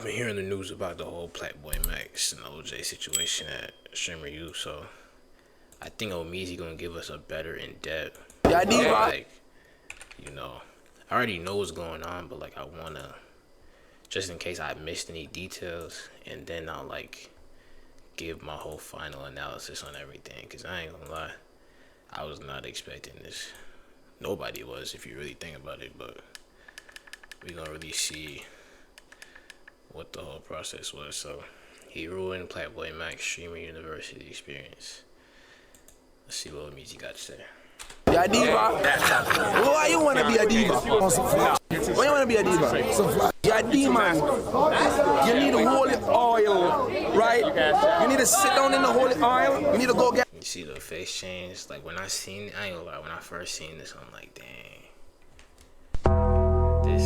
been hearing the news about the whole Plaqueboymax and Ojay situation at foryou, so I think Omeezy gonna give us a better in-depth. Yeah, like, you know, I already know what's going on, but like I wanna, just in case I missed any details, and then I'll like give my whole final analysis on everything. Cause I ain't gonna lie, I was not expecting this. Nobody was, if you really think about it. But we gonna really see what the whole process was. So he ruined Plaqueboymax streamer university experience. Let's see what Omeezy got to say. Yeah, diva. Why you wanna be a diva? Why you wanna be a diva? Yeah, D-man. You need holy oil, right? You need to sit down in the holy oil. You need to go get. You see the face change? Like when I seen it, I ain't gonna lie, when I first seen this, I'm like, dang. This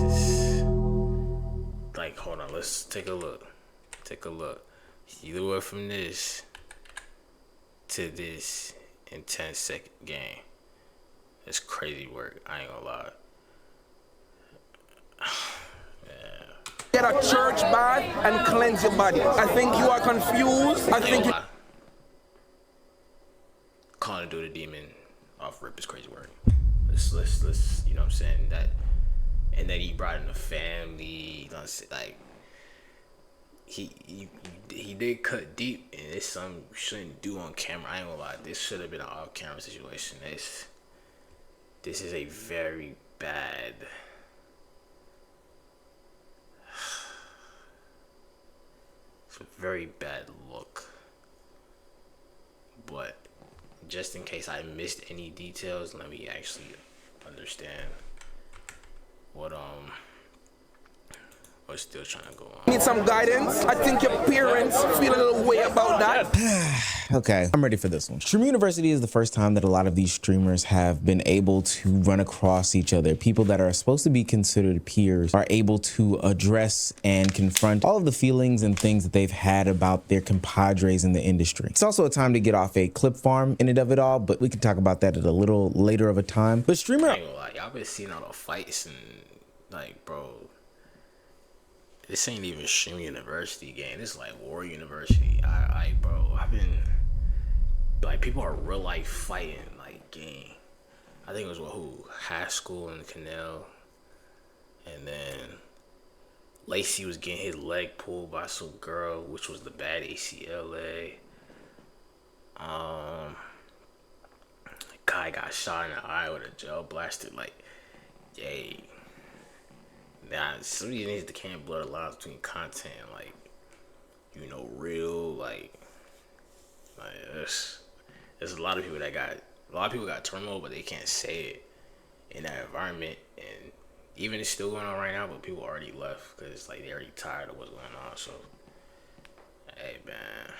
is like, hold on, let's take a look. Take a look. You went from this to this in 10-second game. It's crazy work. I ain't gonna lie. Get a church bath and cleanse your body. I think you are confused. I think you. Calling to do the demon off rip is crazy work. Let's you know what I'm saying, that, and then he brought in the family, like he did cut deep, and it's something you shouldn't do on camera. I ain't gonna lie, this should have been an off camera situation. This is a very bad, it's a very bad look. But just in case I missed any details, let me actually understand what's still trying to go on. Need some guidance. I think your parents feel a little way about that. Okay, I'm ready for this one. Stream University is the first time that a lot of these streamers have been able to run across each other. People that are supposed to be considered peers are able to address and confront all of the feelings and things that they've had about their compadres in the industry. It's also a time to get off a clip farm in and of it all, but we can talk about that at a little later of a time. But streamer, I ain't gonna lie, y'all been seeing all the fights and like, bro, this ain't even Stream University game. This is like War University. Bro, I've been like, people are real life fighting like game. I think it was Haskell and Canal, and then Lacey was getting his leg pulled by some girl, which was the bad ACLA. Guy got shot in the eye with a gel blaster. Like, yay. Nah, somebody needs to can't blur the lines between content and, like, you know, real, like there's a lot of people got turmoil, but they can't say it in that environment. And even it's still going on right now, but people already left because like they already tired of what's going on. So, hey man,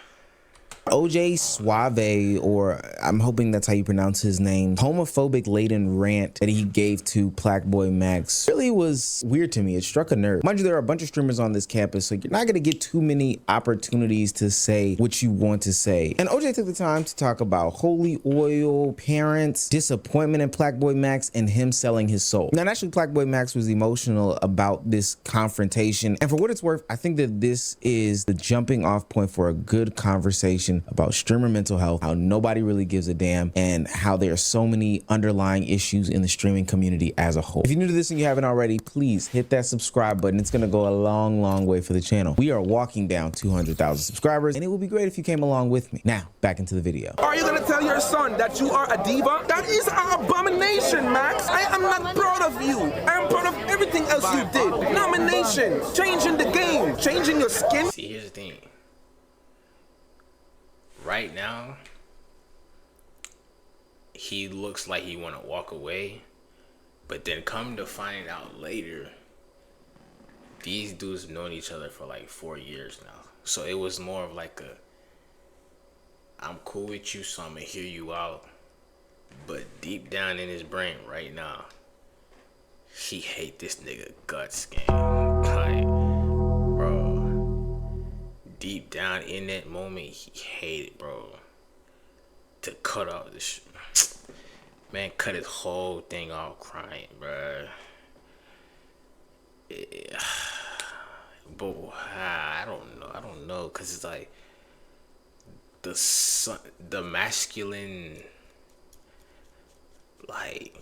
Ojay Suave, or I'm hoping that's how you pronounce his name, homophobic laden rant that he gave to Plaqueboymax really was weird to me. It struck a nerve. Mind you, there are a bunch of streamers on this campus, so you're not going to get too many opportunities to say what you want to say. And Ojay took the time to talk about holy oil, parents, disappointment in Plaqueboymax, and him selling his soul. Now, actually, Plaqueboymax was emotional about this confrontation. And for what it's worth, I think that this is the jumping off point for a good conversation about streamer mental health, how nobody really gives a damn, and how there are so many underlying issues in the streaming community as a whole. If you're new to this and you haven't already, please hit that subscribe button. It's going to go a long way for the channel. We are walking down 200,000 subscribers, and it would be great if you came along with me. Now, back into the video. Are you going to tell your son that you are a diva? That is an abomination, Max. I am not proud of you. I am proud of everything else you did. Nominations, changing the game, changing your skin. See, here's the thing. Right now, he looks like he want to walk away, but then come to find out later, these dudes have known each other for like 4 years now. So it was more of like I'm cool with you, so I'm gonna hear you out. But deep down in his brain right now, he hate this nigga guts, gang. Like, bro, deep down in that moment, he hated, bro, to cut off this man, cut his whole thing off crying, bro. But I don't know. I don't know, cause it's like the masculine, like,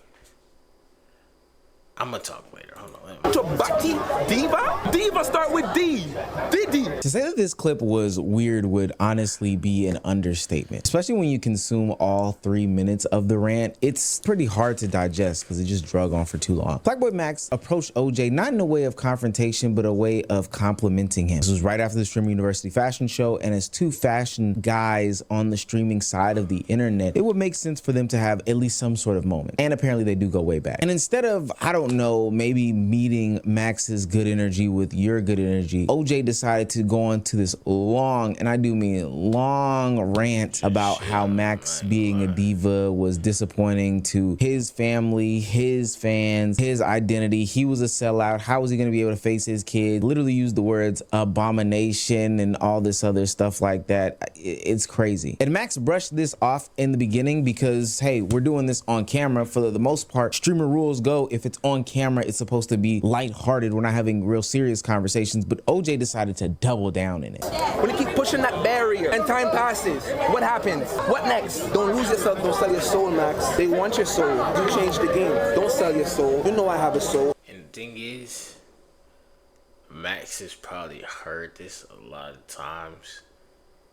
I'm gonna talk later. Hold on. Bati, diva? Diva start with D. Diddy. To say that this clip was weird would honestly be an understatement, especially when you consume all 3 minutes of the rant. It's pretty hard to digest because it just drug on for too long. Plaqueboymax approached OJ not in a way of confrontation, but a way of complimenting him. This was right after the Streamer University fashion show, and as two fashion guys on the streaming side of the internet, it would make sense for them to have at least some sort of moment. And apparently they do go way back. And instead of, I don't know, maybe meeting Max's good energy with your good energy, OJ decided to go on to this long, and I do mean long, rant about how Max being a diva was disappointing to his family, his fans, his identity. He was a sellout. How was he going to be able to face his kid? Literally used the words abomination and all this other stuff like that. It's crazy. And Max brushed this off in the beginning because, hey, we're doing this on camera. For the most part, streamer rules go, if it's on camera, it's supposed to be lighthearted. We're not having real serious conversations, but OJ decided to double down in it. When you keep pushing that barrier and time passes, what happens? What next? Don't lose yourself, don't sell your soul, Max. They want your soul. You change the game. Don't sell your soul. You know I have a soul. And the thing is, Max has probably heard this a lot of times,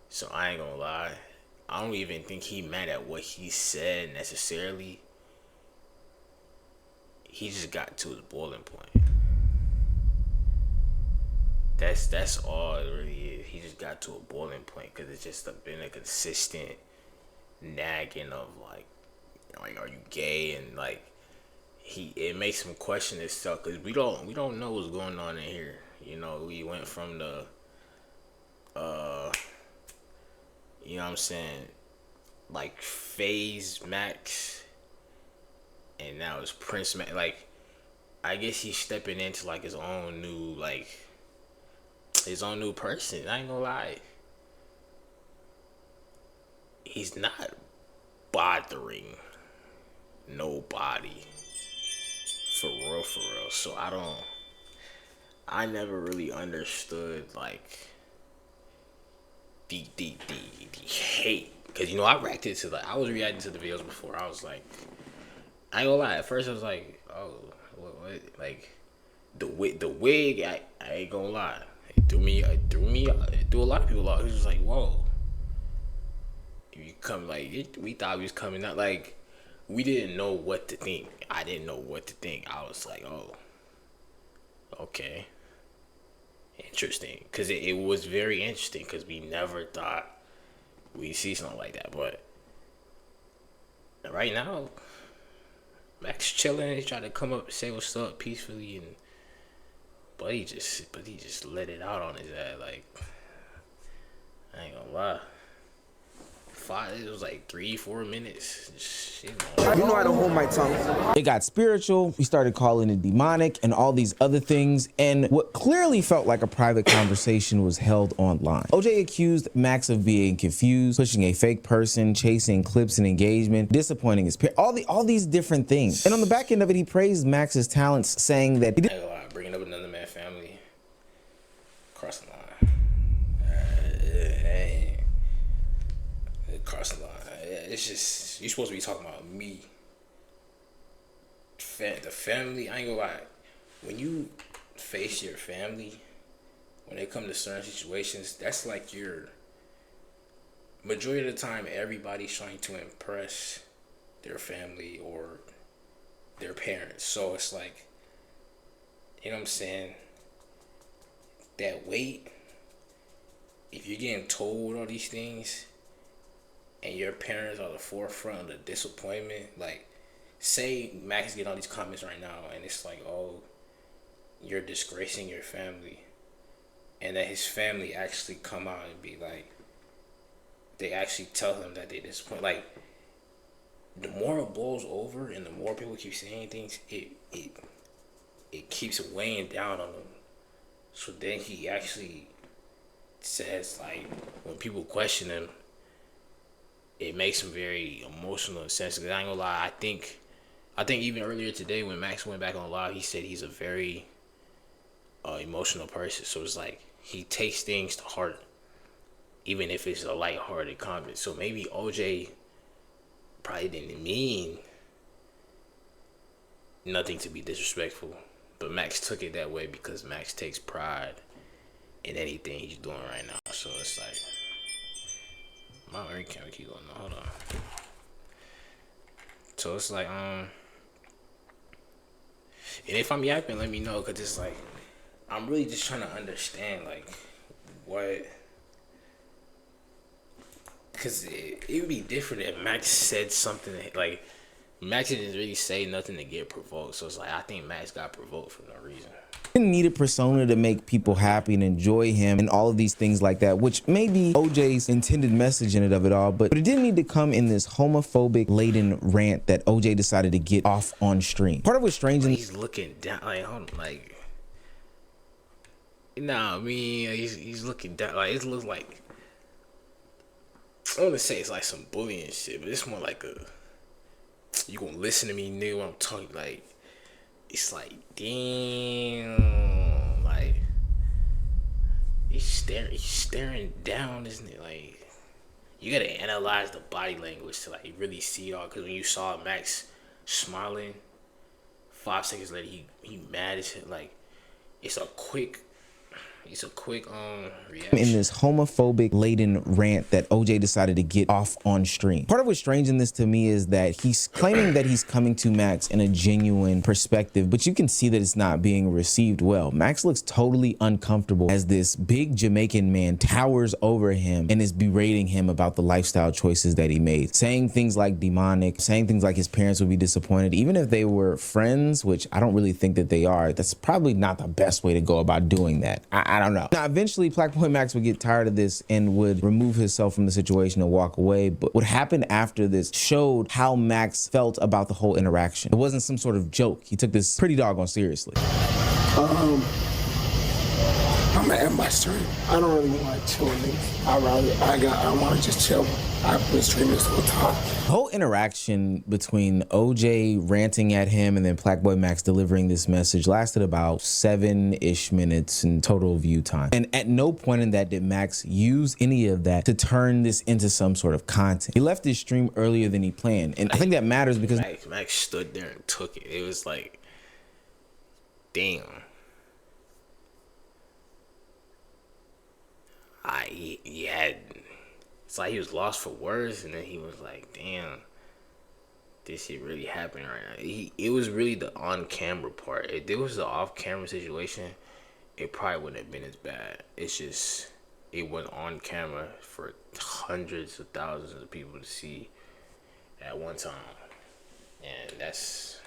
so I ain't gonna lie. I don't even think he mad at what he said necessarily. He just got to his boiling point. That's all it really is. He just got to a boiling point because it's just been a consistent nagging of like, are you gay? And like, it makes him question himself because we don't know what's going on in here. You know, we went from the you know what I'm saying, like Phase Max, and now it's Prince Max. Like, I guess he's stepping into like his own new person. I ain't gonna lie. He's not bothering nobody. For real. So I never really understood like the hate. Cause you know, I was reacting to the videos before. I was like, I ain't gonna lie, at first I was like, oh, what? Like, the wig, I ain't gonna lie. It threw a lot of people off. It was just like, whoa. You come, like, we thought we was coming out, like, we didn't know what to think. I didn't know what to think. I was like, oh, okay. Interesting. Because it was very interesting because we never thought we'd see something like that. But right now, Max chilling. He tried to come up and say what's up peacefully, but he just let it out on his ass. Like, I ain't gonna lie. It was like 3-4 minutes. Shit, you know I don't hold my tongue. It got spiritual. We started calling it demonic and all these other things. And what clearly felt like a private conversation was held online. OJ accused Max of being confused, pushing a fake person, chasing clips and engagement, disappointing his peers, all these different things. And on the back end of it, he praised Max's talents, saying that he did bringing up another man family, cross the line. Cross the line. It's just, you're supposed to be talking about me. The family, I ain't gonna lie. When you face your family, when they come to certain situations, that's like your, majority of the time, everybody's trying to impress their family or their parents. So it's like, you know what I'm saying? That weight, if you're getting told all these things, and your parents are the forefront of the disappointment, like, say Max getting all these comments right now, and it's like, oh, you're disgracing your family, and that his family actually come out and be like, they actually tell him that they disappoint. Like, the more it blows over, and the more people keep saying things, it keeps weighing down on him. So then he actually says, like, when people question him, it makes him very emotional and sensitive. I ain't gonna lie. I think even earlier today when Max went back on live, he said he's a very emotional person, so it's like he takes things to heart, even if it's a lighthearted comment. So maybe OJ probably didn't mean nothing to be disrespectful, but Max took it that way because Max takes pride in anything he's doing right now. So it's like, my ring camera keep going on. Hold on. So it's like, and if I'm yapping, let me know, cause it's like, I'm really just trying to understand like what, cause it would be different if Max said something like, Max didn't really say nothing to get provoked. So it's like, I think Max got provoked for no reason. Didn't need a persona to make people happy and enjoy him and all of these things like that, which may be OJ's intended message in it of it all, but it didn't need to come in this homophobic laden rant that OJ decided to get off on stream. Part of what's strange, and he's looking down, like, hold on, like, nah, I mean, he's looking down, like, it looks like, I want to say it's like some bullying shit, but it's more like a, you gonna listen to me, nigga, when I'm talking, like, it's like, damn, like, he's staring down, isn't it? Like, you gotta analyze the body language to like really see it all. Cause when you saw Max smiling, 5 seconds later he mad as shit. Like, it's a quick reaction. In this homophobic laden rant that OJ decided to get off on stream. Part of what's strange in this to me is that he's claiming that he's coming to Max in a genuine perspective, but you can see that it's not being received well. Max looks totally uncomfortable as this big Jamaican man towers over him and is berating him about the lifestyle choices that he made, saying things like demonic, saying things like his parents would be disappointed, even if they were friends, which I don't really think that they are. That's probably not the best way to go about doing that. I don't know. Now, eventually, Plaqueboymax would get tired of this and would remove himself from the situation and walk away. But what happened after this showed how Max felt about the whole interaction. It wasn't some sort of joke. He took this pretty doggone seriously. I'm gonna end my stream. I don't really want to chill with niggas. I want to just chill. I've been streaming this whole time. The whole interaction between OJ ranting at him and then Plaqueboymax delivering this message lasted about 7-ish minutes in total view time. And at no point in that did Max use any of that to turn this into some sort of content. He left his stream earlier than he planned. And I think that matters because Max stood there and took it. It was like, damn. He had, it's like he was lost for words, and then he was like, damn, this shit really happening right now. It was really the on-camera part. If there was the off-camera situation, it probably wouldn't have been as bad. It's just, it went on camera for hundreds of thousands of people to see at one time. And that's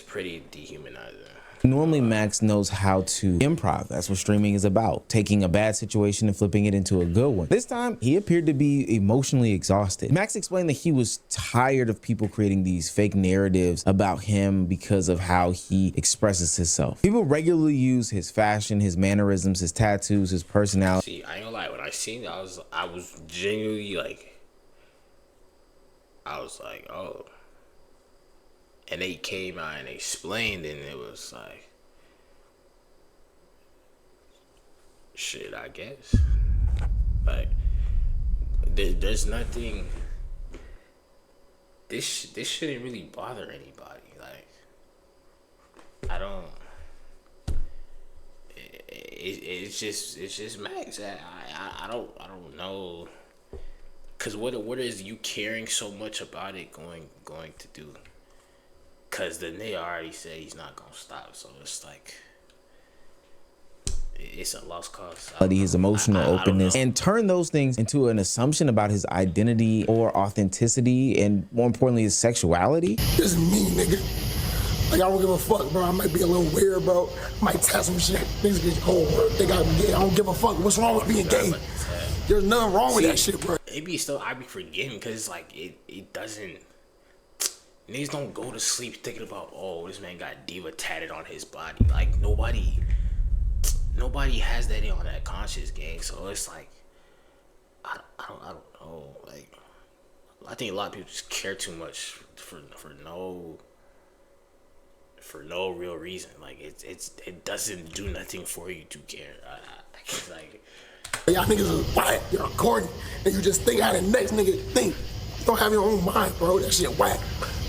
pretty dehumanizing. normally Max knows how to improv. That's what streaming is about. Taking a bad situation and flipping it into a good one. This time, he appeared to be emotionally exhausted. Max explained that he was tired of people creating these fake narratives about him because of how he expresses himself. People regularly use his fashion, his mannerisms, his tattoos, his personality. See, I ain't gonna lie, when I seen it, I was genuinely like, oh. And they came out and explained, and it was like, shit, I guess. Like, there's nothing. This shouldn't really bother anybody. Like, I don't. It's just Max. I don't know. Cause what is you caring so much about it going to do? Cause the nigga already said he's not gonna stop, so it's like it's a lost cause. His emotional openness, and turn those things into an assumption about his identity or authenticity, and more importantly, his sexuality. This is me, nigga. Like, I don't give a fuck, bro. I might be a little weird, bro. Might test some shit. Niggas get cold, bro. They got me gay. I don't give a fuck. What's wrong with being gay? There's nothing wrong with that shit, bro. Maybe still I be forgetting, cause it's like it doesn't. Niggas don't go to sleep thinking about, oh, this man got diva tatted on his body. Like, nobody has that on that conscious, gang. So it's like, I don't know. Like, I think a lot of people just care too much for for no real reason. Like it doesn't do nothing for you to care. Like y'all niggas is whack. You're corny, and you just think how the next nigga think. You don't have your own mind, bro. That shit whack.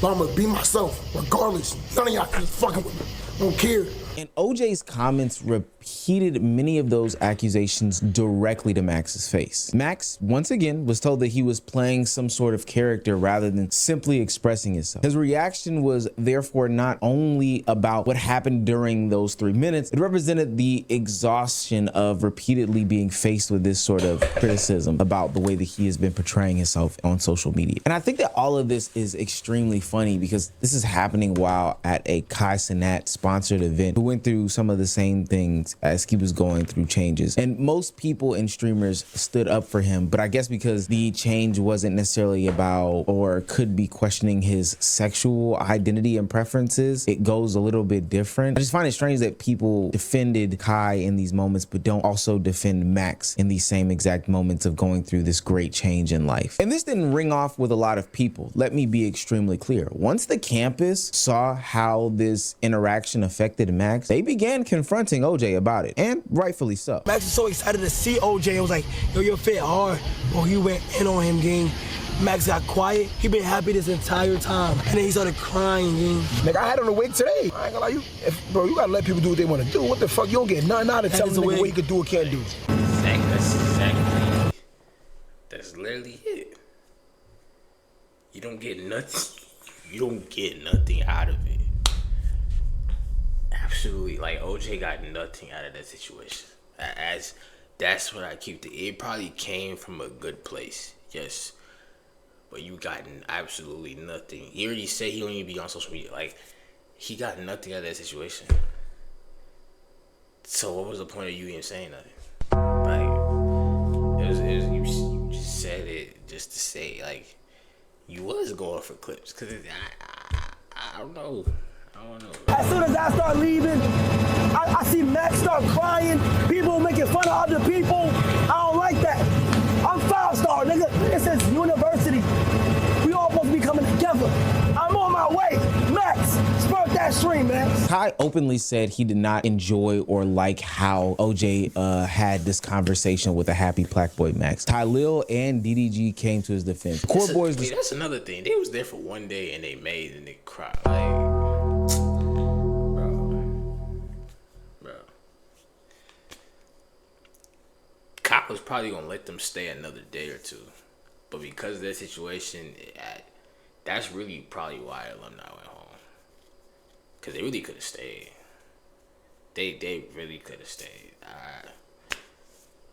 But I'm gonna be myself, regardless. None of y'all can fucking with me. I don't care. And OJ's comments repeated many of those accusations directly to Max's face. Max, once again, was told that he was playing some sort of character rather than simply expressing himself. His reaction was therefore not only about what happened during those 3 minutes, it represented the exhaustion of repeatedly being faced with this sort of criticism about the way that he has been portraying himself on social media. And I think that all of this is extremely funny because this is happening while at a Kai Cenat sponsored event who went through some of the same things as he was going through changes. And most people and streamers stood up for him, but I guess because the change wasn't necessarily about or could be questioning his sexual identity and preferences, it goes a little bit different. I just find it strange that people defended Kai in these moments, but don't also defend Max in these same exact moments of going through this great change in life. And this didn't ring off with a lot of people. Let me be extremely clear. Once the campus saw how this interaction affected Max, they began confronting OJ about it, and rightfully so. Max was so excited to see OJ. It was like, yo, you're fit hard. Bro, he went in on him, gang. Max got quiet. He been happy this entire time. And then he started crying, gang. Nigga, I had on the wig today. I ain't gonna lie, bro, you gotta let people do what they wanna do. What the fuck? You don't get nothing out of telling them what you can do or can't do. Exactly. That's literally it. You don't get nothing. You don't get nothing out of it. Absolutely, like OJ got nothing out of that situation. As that's what I keep. It probably came from a good place, yes, but you got absolutely nothing. He already said he don't even be on social media. Like he got nothing out of that situation. So what was the point of you even saying nothing? Like you just said it just to say. Like you was going for clips because I don't know. As soon as I start leaving, I see Max start crying. People making fun of other people. I don't like that. I'm 5-star, nigga. This is university. We all supposed to be coming together. I'm on my way. Max, spark that stream, man. Kai openly said he did not enjoy or like how OJ had this conversation with a happy Plaqueboymax. Tylil and DDG came to his defense. That's another thing. They was there for one day and they made and they cried. Like, Cop was probably gonna let them stay another day or two, but because of their situation, that's really probably why alumni went home. Cause they really could have stayed. They really could have stayed.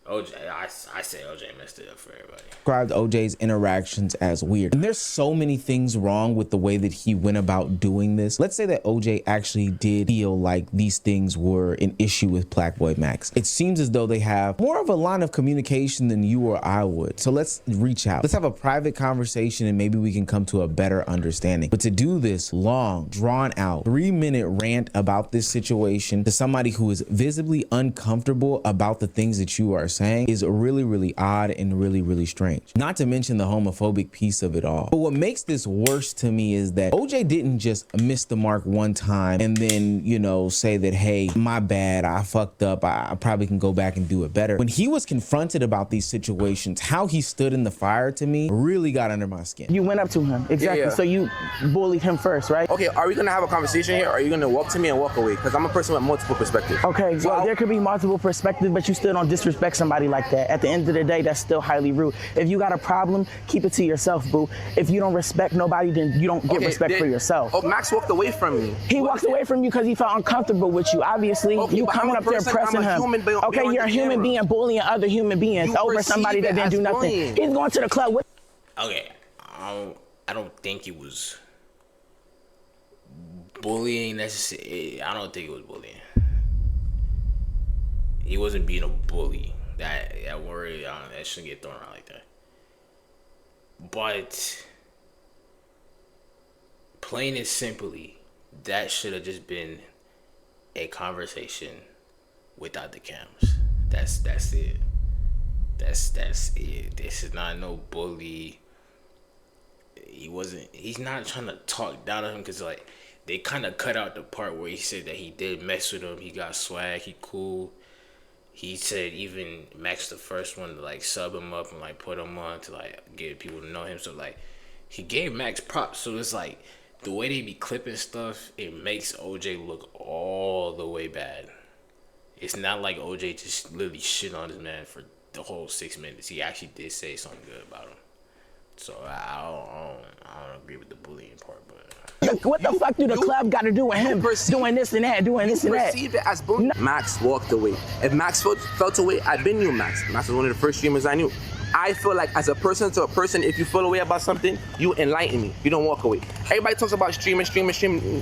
OJ, I say OJ messed it up for everybody. Described OJ's interactions as weird. And there's so many things wrong with the way that he went about doing this. Let's say that OJ actually did feel like these things were an issue with Plaqueboymax. It seems as though they have more of a line of communication than you or I would. So let's reach out. Let's have a private conversation and maybe we can come to a better understanding. But to do this long, drawn out, 3-minute rant about this situation to somebody who is visibly uncomfortable about the things that you are saying is really, really odd and really, really strange. Not to mention the homophobic piece of it all. But what makes this worse to me is that OJ didn't just miss the mark one time and then, you know, say that, hey, my bad, I fucked up, I probably can go back and do it better. When he was confronted about these situations, how he stood in the fire to me really got under my skin. You went up to him, exactly. Yeah. So you bullied him first, right? Okay, are we gonna have a conversation here or are you gonna walk to me and walk away? Because I'm a person with multiple perspectives. Okay, so well, there could be multiple perspectives, but you still don't disrespect somebody like that. At the end of the day, that's still highly rude. If you got a problem, keep it to yourself, boo. If you don't respect nobody, then you don't get respect for yourself. Oh, Max walked away from me. He walked away from you because he felt uncomfortable with you. Obviously, you coming up there pressing him. Okay, you're a human being bullying other human beings over somebody that didn't do nothing. He's going to the club with. Okay, I don't think it was bullying necessarily. I don't think it was bullying. He wasn't being a bully. That word, that shouldn't get thrown around like that. But plain and simply, that should have just been a conversation without the cameras. That's it. That's it. This is not no bully. He's not trying to talk down on him because like they kind of cut out the part where he said that he did mess with him. He got swag. He cool. He said even Max the first one to like sub him up and like put him on to like get people to know him. So like he gave Max props. So it's like the way they be clipping stuff, it makes OJ look all the way bad. It's not like OJ just literally shit on this man for the whole 6 minutes. He actually did say something good about him. So I don't agree with the bullying part, but. What the fuck do the club got to do with him doing this and that, doing this and that? Perceive it as bullying. Max walked away. If Max felt away, I've been knew Max. Max was one of the first streamers I knew. I feel like as a person to a person, if you feel away about something, you enlighten me. You don't walk away. Everybody talks about streaming.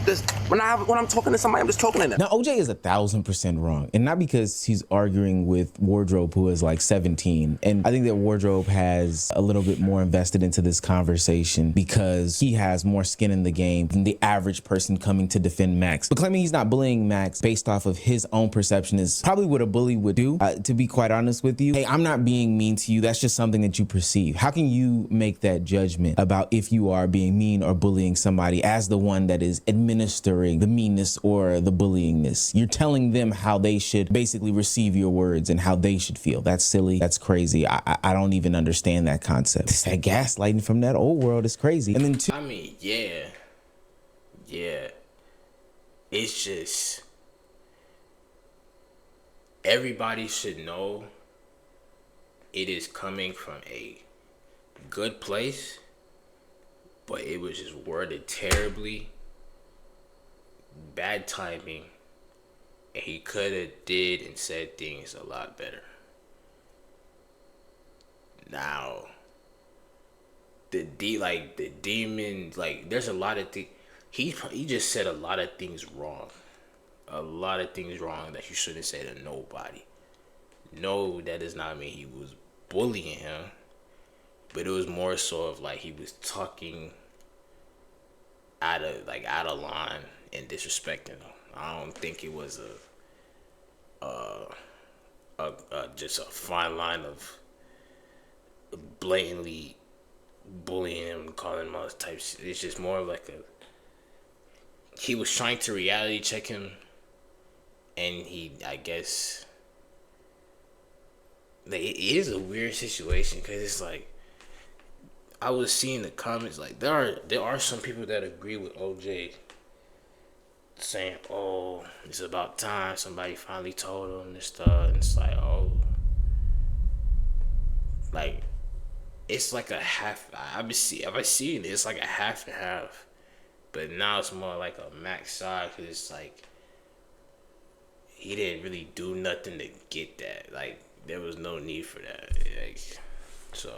This, when I'm talking to somebody, I'm just talking to them. Now, OJ is 1,000% wrong. And not because he's arguing with Wardrobe, who is like 17. And I think that Wardrobe has a little bit more invested into this conversation because he has more skin in the game than the average person coming to defend Max. But claiming he's not bullying Max based off of his own perception is probably what a bully would do, to be quite honest with you. Hey, I'm not being mean to you. That's just something that you perceive. How can you make that judgment about if you are being mean or bullying somebody as the one that is administering the meanness or the bullyingness? You're telling them how they should basically receive your words and how they should feel. That's silly. That's crazy. I don't even understand that concept. It's that gaslighting from that old world is crazy. And then I mean, yeah. It's just everybody should know it is coming from a good place, but it was just worded terribly, bad timing, and he could have did and said things a lot better. Now, the demon, like there's a lot of things. He just said a lot of things wrong. A lot of things wrong that you shouldn't say to nobody. No, that does not mean he was bullying him, but it was more so of like he was talking out of line and disrespecting him. I don't think it was just a fine line of blatantly bullying him, calling him all types. It's just more like he was trying to reality check him, and I guess. Like, it is a weird situation because it's like I was seeing the comments like there are some people that agree with OJ saying, oh, it's about time somebody finally told him this stuff, and it's like, oh, like it's like a half. I've seen it. It's like a half and half, but now it's more like a Max side because it's like he didn't really do nothing to get that. Like, there was no need for that. Like, so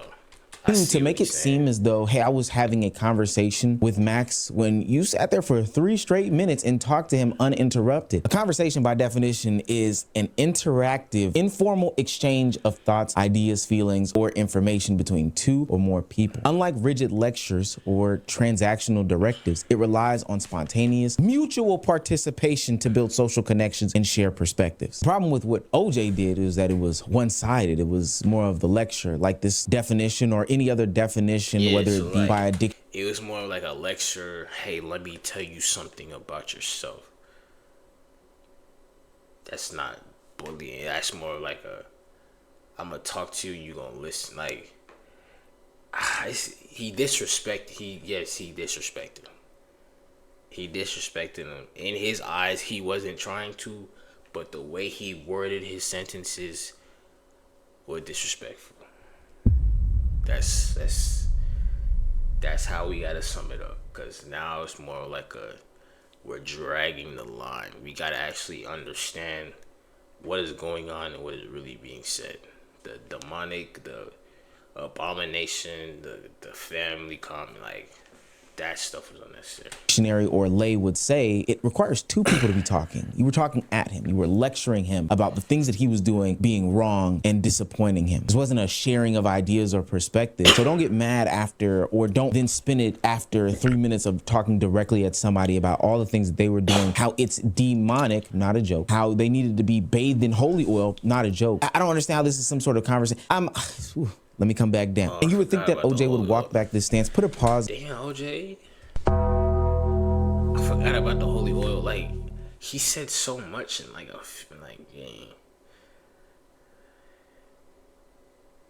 to make it seem as though, hey, I was having a conversation with Max when you sat there for 3 straight minutes and talked to him uninterrupted. A conversation by definition is an interactive, informal exchange of thoughts, ideas, feelings, or information between 2 or more people. Unlike rigid lectures or transactional directives, it relies on spontaneous, mutual participation to build social connections and share perspectives. The problem with what OJ did is that it was one-sided. It was more of the lecture, like this definition or any other definition, yeah, whether so it be like, by a dick. It was more like a lecture. Hey, let me tell you something about yourself. That's not bullying. That's more like I'm gonna talk to you. You gonna listen. Like he disrespected. He disrespected him. He disrespected him. In his eyes, he wasn't trying to, but the way he worded his sentences were disrespectful. That's how we gotta sum it up, because now it's more like we're dragging the line. We gotta actually understand what is going on and what is really being said. The demonic, the abomination, the family comment, like that stuff was unnecessary. Dictionary or lay would say it requires 2 people to be talking. You were talking at him. You were lecturing him about the things that he was doing being wrong and disappointing him. This wasn't a sharing of ideas or perspectives. So don't get mad after, or don't then spin it after 3 minutes of talking directly at somebody about all the things that they were doing, how it's demonic, not a joke, how they needed to be bathed in holy oil, not a joke. I don't understand how this is some sort of conversation. Let me come back down. And you would think that OJ would walk back this stance, put a pause. Damn, OJ. I forgot about the holy oil. Like, he said so much in like game.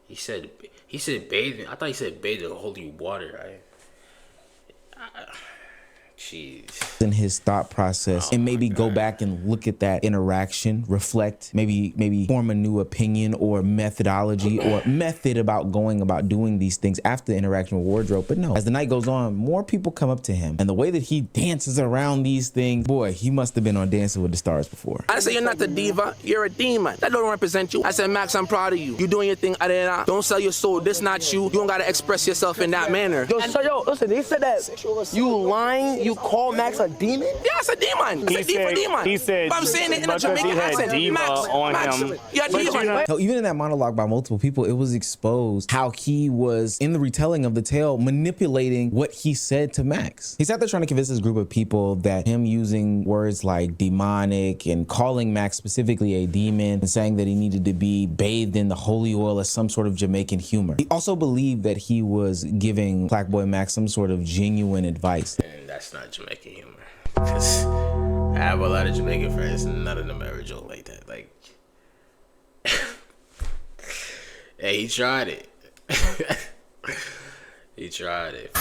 He said bathing. I thought he said bathe in holy water. Jeez. In his thought process, and maybe go back and look at that interaction, reflect, maybe form a new opinion or methodology or method about going about doing these things after the interaction with Wardrobe. But no, as the night goes on, more people come up to him, and the way that he dances around these things, boy, he must have been on Dancing with the Stars before. I said, you're not a diva, you're a demon. That don't represent you. I said, Max, I'm proud of you. You doing your thing. Don't sell your soul. This not you. You don't gotta express yourself in that manner. Yo, listen, they said that you lying, you call Max a demon? Yeah, it's a demon. It's a diva demon. He said, but I'm saying it in a Jamaican accent. diva Max, him. you're a diva. So even in that monologue by multiple people, it was exposed how he was, in the retelling of the tale, manipulating what he said to Max. He sat there trying to convince this group of people that him using words like demonic and calling Max specifically a demon and saying that he needed to be bathed in the holy oil as some sort of Jamaican humor. He also believed that he was giving Plaqueboymax some sort of genuine advice. And that's not Jamaican humor. Because I have a lot of Jamaican friends and none of them ever joke like that. Like, hey, he tried it. He tried it.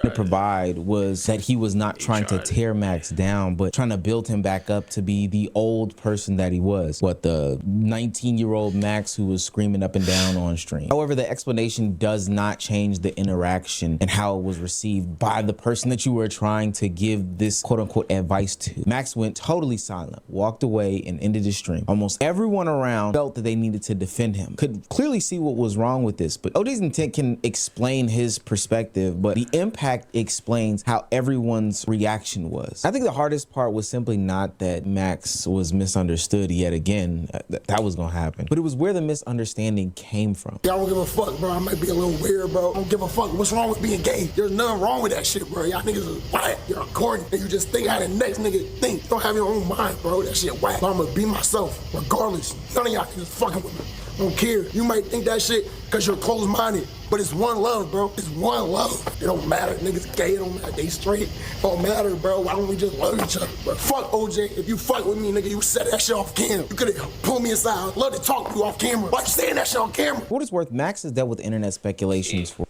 To provide was that he was not trying to tear Max down, but trying to build him back up to be the old person that he was. What, the 19-year-old Max who was screaming up and down on stream. However, the explanation does not change the interaction and how it was received by the person that you were trying to give this quote-unquote advice to. Max went totally silent, walked away, and ended his stream. Almost everyone around felt that they needed to defend him. Could clearly see what was wrong with this, but Ojay's intent can explain his perspective, but the impact explains how everyone's reaction was. I think the hardest part was simply not that Max was misunderstood yet again. That was gonna happen. But it was where the misunderstanding came from. Y'all don't give a fuck, bro. I might be a little weird, bro. I don't give a fuck. What's wrong with being gay? There's nothing wrong with that shit, bro. Y'all niggas is whack. You're corny. And you just think how the next nigga think. You don't have your own mind, bro. That shit whack. So I'm gonna be myself, regardless. None of y'all can just fucking with me. I don't care. You might think that shit because you're closed-minded, but it's one love, bro. It's one love. It don't matter. Niggas gay, it don't matter. They straight. It don't matter, bro. Why don't we just love each other, bro? Fuck OJ. If you fuck with me, nigga, you said that shit off camera. You could have pulled me aside. I'd love to talk to you off camera. Why you saying that shit on camera? For what it's worth, Max has dealt with internet speculations for.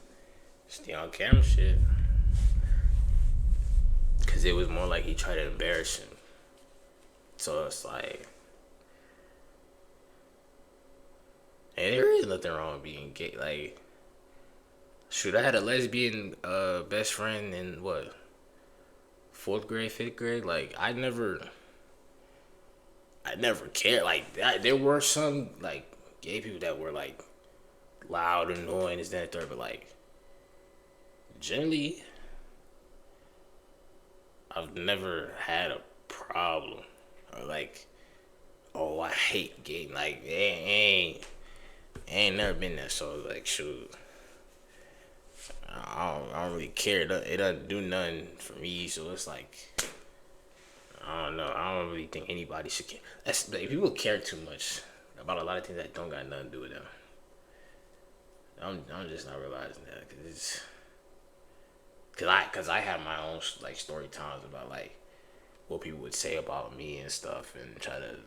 It's the on camera shit. Because it was more like he tried to embarrass him. So it's like, and there is nothing wrong with being gay. Like, shoot, I had a lesbian best friend in what, 4th grade, 5th grade. Like, I never cared. Like, there were some like gay people that were like loud, annoying, this, that, and third. But like, generally, I've never had a problem or like, oh, I hate gay. Like, ain't never been there. So like, shoot, I don't really care. It doesn't do nothing for me. So it's like, I don't know. I don't really think anybody should care. That's like, people care too much about a lot of things that don't got nothing to do with them. I'm just not realizing that because I have my own like story times about like what people would say about me and stuff and try to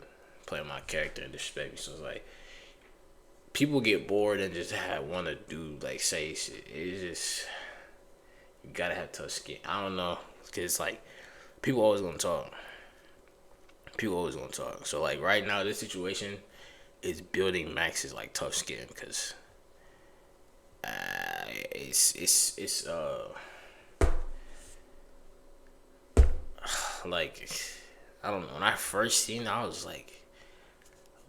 play my character and disrespect me. So it's like, people get bored and just want to do like say shit. It's just, you gotta have tough skin. I don't know, cause it's like people always gonna talk. So like right now, this situation is building Max's like tough skin, cause it's like, I don't know. When I first seen it, I was like,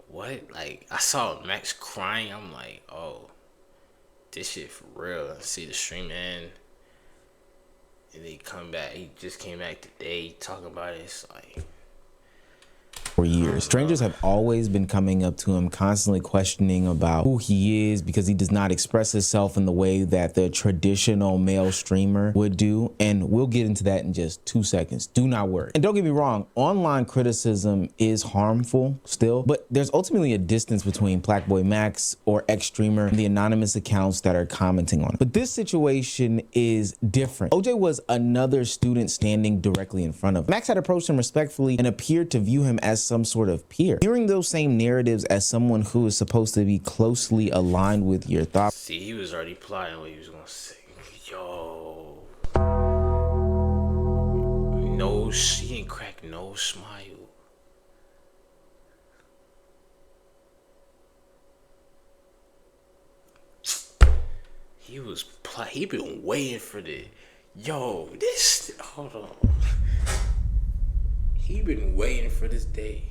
what? Like, I saw Max crying. I'm like, oh, this shit for real. I see the stream end, and he come back. He just came back today talking about it. It's like, For years. years. Strangers have always been coming up to him, constantly questioning about who he is because he does not express himself in the way that the traditional male streamer would do. And we'll get into that in just 2 seconds. Do not worry. And don't get me wrong, online criticism is harmful still, but there's ultimately a distance between Plaqueboymax or ex-streamer and the anonymous accounts that are commenting on it. But this situation is different. Ojay was another student standing directly in front of him. Max had approached him respectfully and appeared to view him as some sort of peer. Hearing those same narratives as someone who is supposed to be closely aligned with your thoughts. See, he was already plotting what he was gonna say. Yo, no, he didn't crack no smile. He been waiting for the, hold on. He been waiting for this day.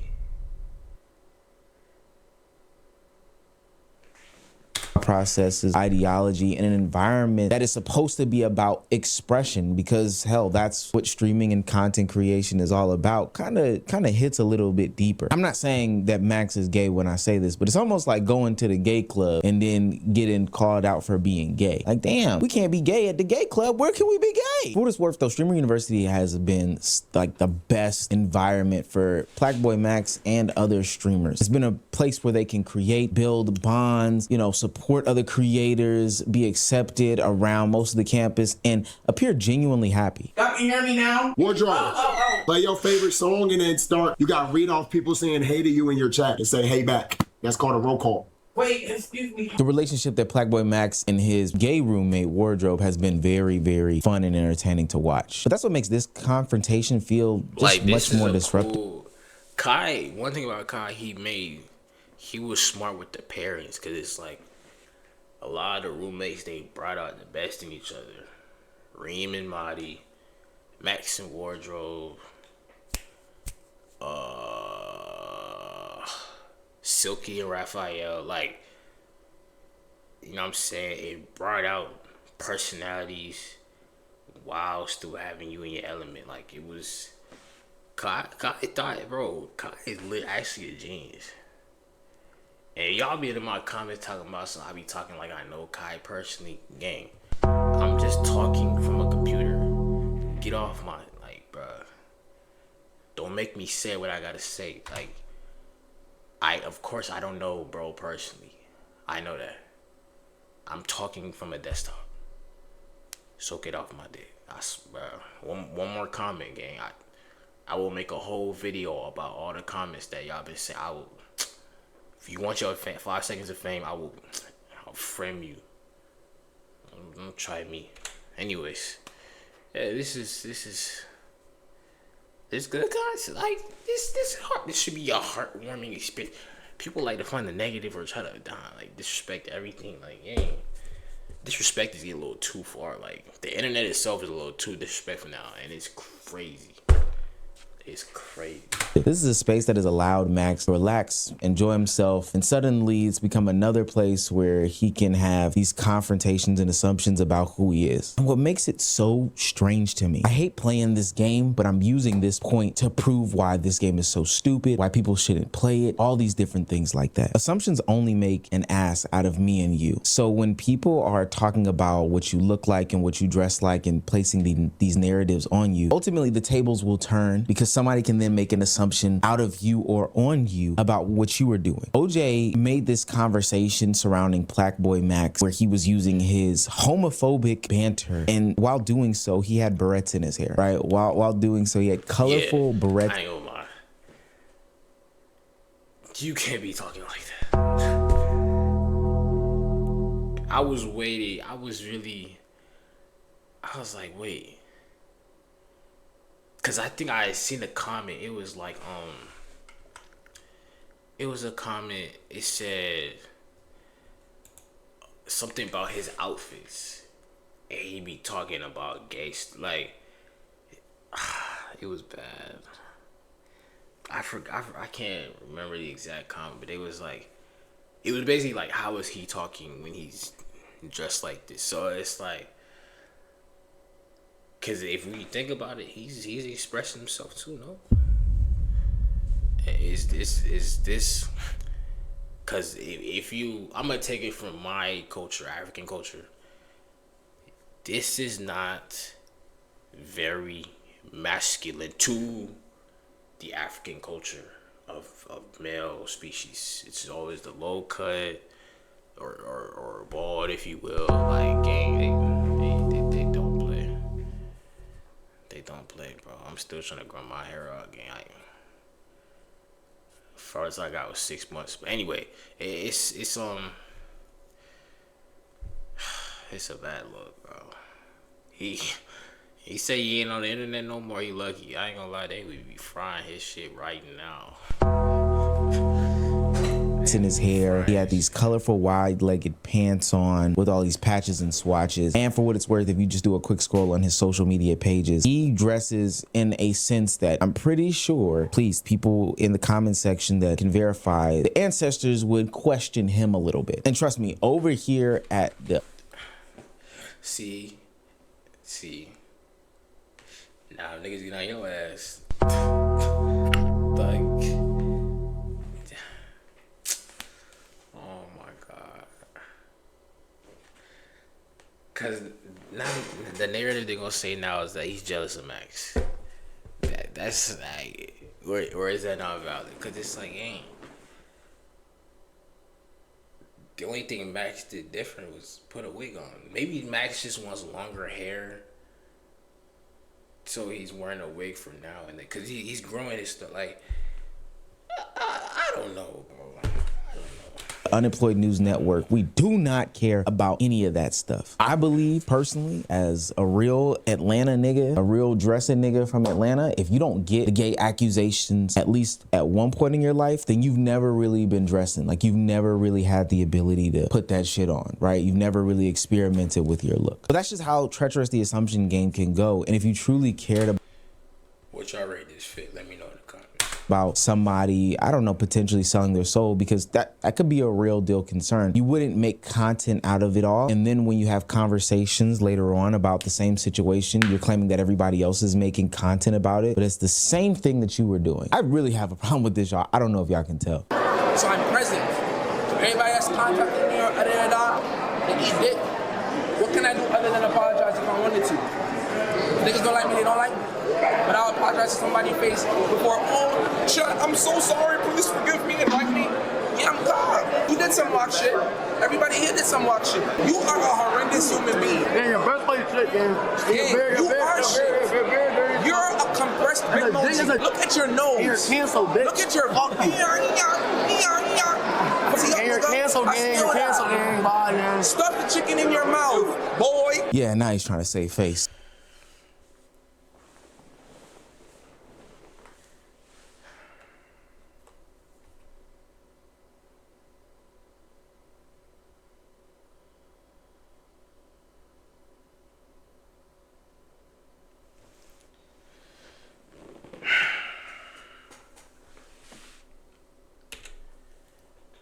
Processes, ideology, in an environment that is supposed to be about expression, because hell, that's what streaming and content creation is all about. Kind of hits a little bit deeper. I'm not saying that Max is gay when I say this, but it's almost like going to the gay club and then getting called out for being gay. Like, damn, we can't be gay at the gay club. Where can we be gay? For what it's worth though, Streamer University has been like the best environment for Plaqueboymax and other streamers. It's been a place where they can create, build bonds, support other creators, be accepted around most of the campus, and appear genuinely happy. Y'all can hear me now? Wardrobe, play your favorite song and then start. You got to read off people saying hey to you in your chat and say hey back. That's called a roll call. Wait, excuse me. The relationship that Plaqueboymax and his gay roommate Wardrobe has been very, very fun and entertaining to watch. But that's what makes this confrontation feel just like, much more disruptive. Cool. Kai, one thing about Kai, he was smart with the pairings, because it's like a lot of the roommates, they brought out the best in each other. Reem and Madi, Max and Wardrobe, Silky and Raphael. Like, you know what I'm saying? It brought out personalities while still having you in your element. Like, it was Kai thought, bro, Kai is actually a genius. And y'all be in my comments talking about something. I be talking like I know Kai personally. Gang, I'm just talking from a computer. Get off my, bruh. Don't make me say what I gotta say. Of course I don't know bro personally. I know that. I'm talking from a desktop. So get off my dick. One more comment, gang. I will make a whole video about all the comments that y'all been saying. If you want your 5 seconds of fame, I'll frame you. Don't try me. Anyways, yeah, this is good, guys. Like this heart. This should be a heartwarming experience. People like to find the negative or try to disrespect everything. Disrespect is getting a little too far. Like, the internet itself is a little too disrespectful now, and it's crazy. It's crazy. This is a space that has allowed Max to relax, enjoy himself, and suddenly it's become another place where he can have these confrontations and assumptions about who he is. And what makes it so strange to me, I hate playing this game, but I'm using this point to prove why this game is so stupid, why people shouldn't play it, all these different things like that. Assumptions only make an ass out of me and you. So when people are talking about what you look like and what you dress like and placing these narratives on you, ultimately the tables will turn, because somebody can then make an assumption out of you or on you about what you are doing. Ojay made this conversation surrounding Plaqueboymax where he was using his homophobic banter, and while doing so, he had barrettes in his hair, right? While doing so, he had colorful barrettes. I ain't gonna lie. You can't be talking like that. I was waiting. I was like, wait. Cause I think I had seen a comment. It was like, it was a comment. It said something about his outfits, and he be talking about gay. It was bad. I forgot. I can't remember the exact comment, but it was basically like, how is he talking when he's dressed like this? So it's like. Because if we think about it, he's expressing himself too, no? Is this? Cause if you, I'm gonna take it from my culture, African culture. This is not very masculine to the African culture of male species. It's always the low cut or bald, if you will. Like, gang, they don't play. They don't play, bro. I'm still trying to grow my hair out, gang. As far as I got was 6 months. But anyway, it's it's a bad look, bro. He say he ain't on the internet no more. He lucky. I ain't gonna lie, they would be frying his shit right now. In his hair, he had these colorful wide-legged pants on with all these patches and swatches. And for what it's worth, if you just do a quick scroll on his social media pages, he dresses in a sense that I'm pretty sure, please, people in the comment section that can verify, the ancestors would question him a little bit. And trust me, over here at the See, now niggas get on your ass. Like, oh my god. Cause now the narrative they're gonna say now is that he's jealous of Max. That's like, or is that not valid? Cause it's like, ain't. The only thing Max did different was put a wig on. Maybe Max just wants longer hair, so he's wearing a wig from now and then. Cause he's growing his stuff. Like, I don't know, bro. Unemployed News Network, we do not care about any of that stuff. I believe personally, as a real Atlanta nigga, a real dressing nigga from Atlanta, if you don't get the gay accusations at least at one point in your life, then you've never really been dressing. Like, you've never really had the ability to put that shit on, right? You've never really experimented with your look. But that's just how treacherous the assumption game can go. And if you truly cared about What y'all rate this fit? Let me know in the comments. About somebody, I don't know, potentially selling their soul, because that could be a real deal concern. You wouldn't make content out of it all, and then when you have conversations later on about the same situation, you're claiming that everybody else is making content about it, but it's the same thing that you were doing. I really have a problem with this, y'all. I don't know if y'all can tell. So I'm present. Everybody that's contacting me or they eat dick. What can I do other than apologize if I wanted to? If niggas don't like me, they don't like me. But I'll apologize to somebody's face before, oh, chat, I'm so sorry, please forgive me and like me. Yeah, I'm God. You did some wild shit. Everybody here did some wild shit. You are a horrendous human being. Yeah, your birthplace shit, man. Yeah, you are shit. You're a compressed bitmoji. Look at your nose. You're canceled, bitch. Look at your And you're canceled, gang. You're canceled, gang. Bye, man. Stuff the chicken in your mouth, boy. Yeah, now he's trying to save face.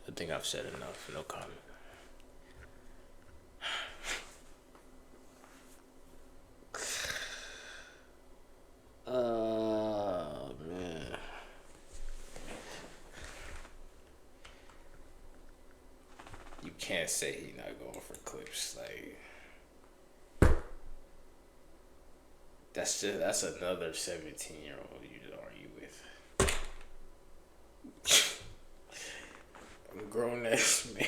I think I've said enough. No comment. Man. You can't say he's not going for clips. Like, that's another 17-year-old you to argue with. I'm a grown ass man.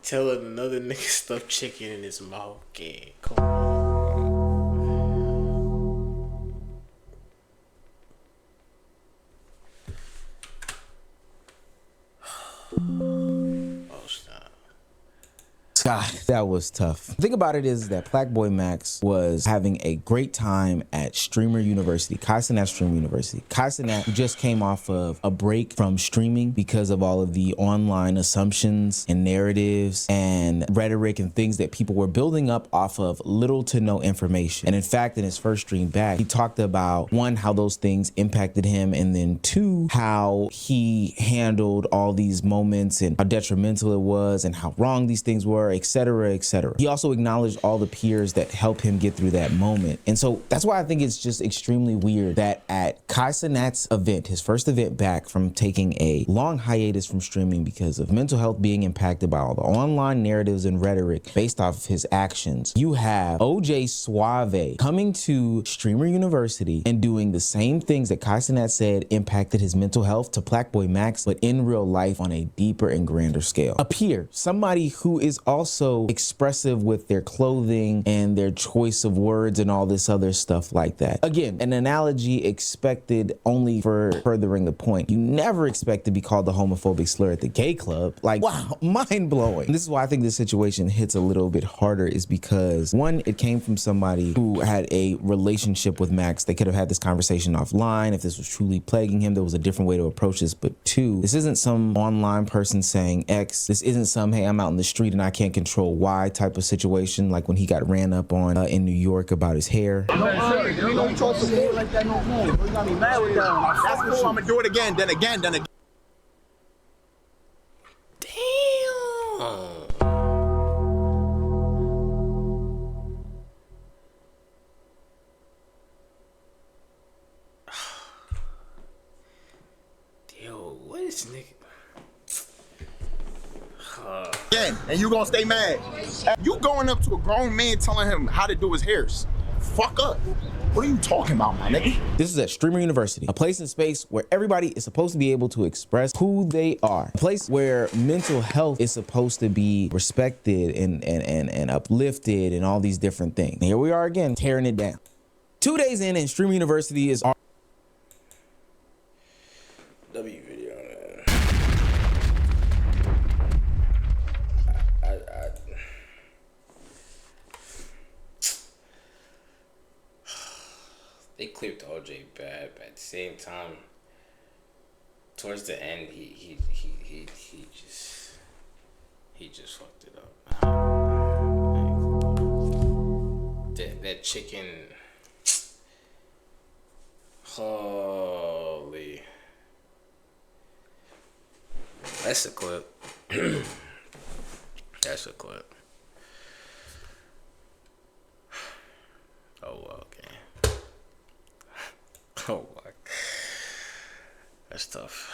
Telling another nigga stuff chicken in his mouth. Gang, come on. Oh, stop. God, that was tough. The thing about it is that Plaqueboymax was having a great time at Streamer University, Kai Cenat Streamer University. Kai Cenat, who just came off of a break from streaming because of all of the online assumptions and narratives and rhetoric and things that people were building up off of little to no information. And in fact, in his first stream back, he talked about, one, how those things impacted him, and then two, how he handled all these moments and how detrimental it was and how wrong these things were, etc., etc. He also acknowledged all the peers that helped him get through that moment. And so that's why I think it's just extremely weird that at Kai Cenat's event, his first event back from taking a long hiatus from streaming because of mental health being impacted by all the online narratives and rhetoric based off of his actions, you have Ojay Suave coming to Streamer University and doing the same things that Kai Cenat said impacted his mental health to Plaqueboymax, but in real life on a deeper and grander scale. A peer, somebody who is also expressive with their clothing and their choice of words and all this other stuff like that. Again, an analogy expected only for furthering the point. You never expect to be called the homophobic slur at the gay club. Like, wow, mind blowing. This is why I think this situation hits a little bit harder, is because one, it came from somebody who had a relationship with Max. They could have had this conversation offline. If this was truly plaguing him, there was a different way to approach this. But two, this isn't some online person saying X. This isn't some, hey, I'm out in the street and I can't control Y type of situation, like when he got ran up on in New York about his hair. You don't talk to me like that no more. You're gonna be mad with them. That's cool. I'm gonna do it again, then again, then again. Damn. Yo, what is nigga? Again, and you gonna stay mad. You going up to a grown man telling him how to do his hairs. Fuck up. What are you talking about, my nigga? This is at Streamer University, a place and space where everybody is supposed to be able to express who they are. A place where mental health is supposed to be respected and uplifted and all these different things. And here we are again, tearing it down. 2 days in and Streamer University is on W video, man. They clipped Ojay bad, but at the same time, towards the end, he just fucked it up. That chicken, holy, that's a clip. That's a clip. Oh, okay. Oh, my. That's tough.